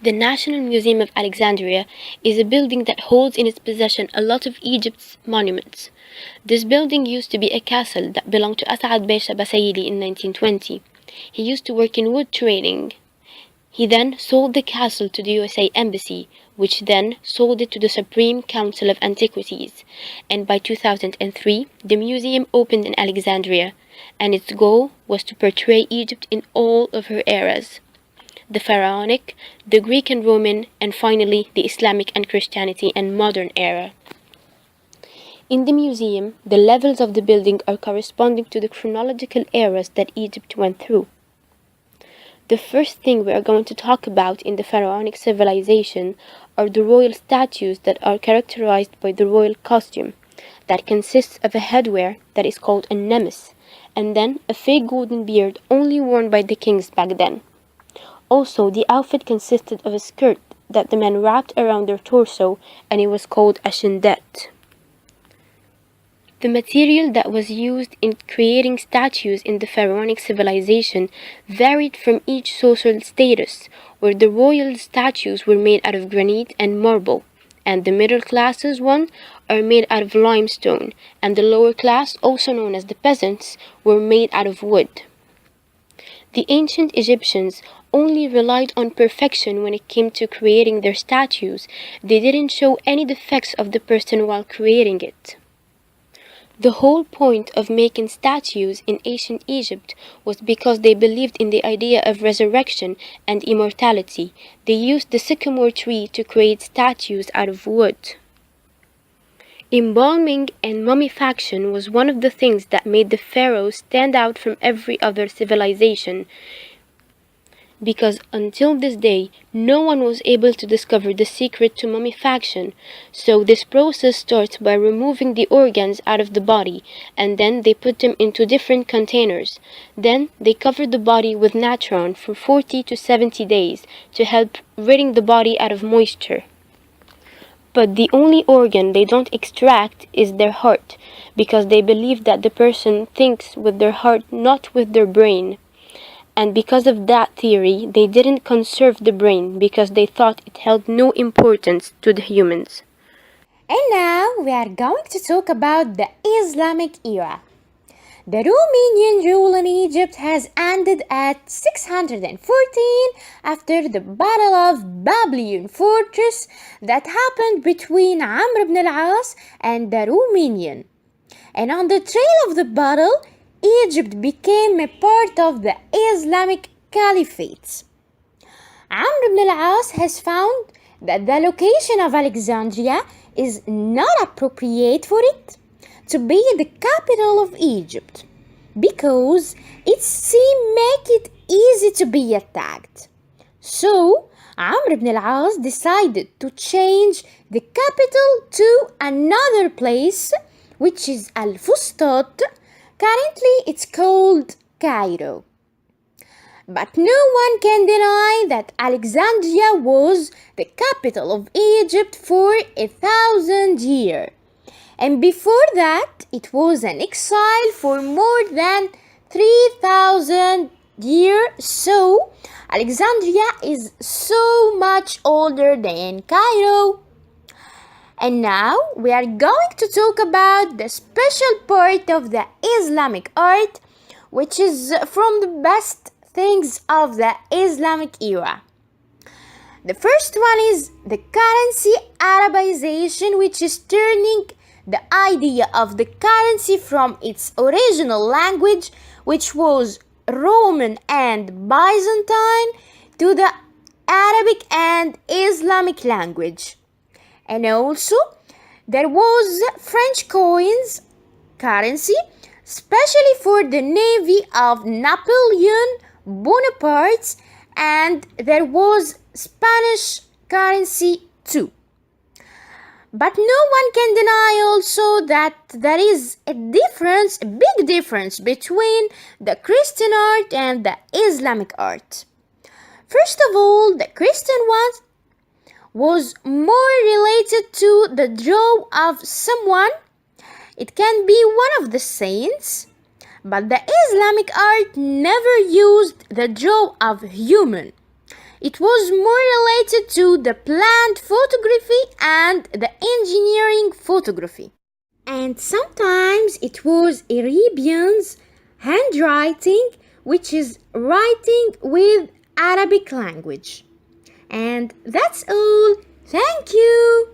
The National Museum of Alexandria is a building that holds in its possession a lot of Egypt's monuments. This building used to be a castle that belonged to As'ad Besha Basayili in 1920. He used to work in wood trading. He then sold the castle to the USA Embassy, which then sold it to the Supreme Council of Antiquities. And by 2003, the museum opened in Alexandria, and its goal was to portray Egypt in all of her eras: the Pharaonic, the Greek and Roman, and finally the Islamic and Christianity and modern era. In the museum, the levels of the building are corresponding to the chronological eras that Egypt went through. The first thing we are going to talk about in the Pharaonic civilization are the royal statues that are characterized by the royal costume, that consists of a headwear that is called a nemes, and then a fake golden beard only worn by the kings back then. Also, the outfit consisted of a skirt that the men wrapped around their torso, and it was called a shindet. The material that was used in creating statues in the Pharaonic civilization varied from each social status, where the royal statues were made out of granite and marble, and the middle classes one are made out of limestone, and the lower class, also known as the peasants, were made out of wood. The ancient Egyptians only relied on perfection when it came to creating their statues. They didn't show any defects of the person while creating it. The whole point of making statues in ancient Egypt was because they believed in the idea of resurrection and immortality. They used the sycamore tree to create statues out of wood. Embalming and mummification was one of the things that made the pharaohs stand out from every other civilization, because until this day, no one was able to discover the secret to mummification. So this process starts by removing the organs out of the body, and then they put them into different containers. Then they cover the body with natron for 40 to 70 days to help ridding the body out of moisture. But the only organ they don't extract is their heart, because they believe that the person thinks with their heart, not with their brain. And because of that theory, they didn't conserve the brain because they thought it held no importance to the humans. And now we are going to talk about the Islamic era. The Romanian rule in Egypt has ended at 614 after the Battle of Babylon Fortress that happened between Amr ibn al-As and the Romanian. And on the trail of the battle, Egypt became a part of the Islamic Caliphate. Amr ibn al-As has found that the location of Alexandria is not appropriate for it to be the capital of Egypt because its sea make it easy to be attacked. So Amr ibn al-As decided to change the capital to another place, which is Al-Fustat. Currently it's called Cairo. But no one can deny that Alexandria was the capital of Egypt for 1,000 years. And before that, it was an exile for more than 3,000 years. So Alexandria is so much older than Cairo. And now we are going to talk about the special part of the Islamic art, which is from the best things of the Islamic era. The first one is the currency Arabization, which is turning the idea of the currency from its original language, which was Roman and Byzantine, to the Arabic and Islamic language. And also, there was French coins currency, especially for the navy of Napoleon Bonaparte, and there was Spanish currency too. But no one can deny also that there is a big difference between the Christian art and the Islamic art. First of all, the Christian one was more related to the draw of someone. It can be one of the saints, but the Islamic art never used the draw of human. It was more related to the plant photography and the engineering photography. And sometimes it was Arabians' handwriting, which is writing with Arabic language. And that's all. Thank you.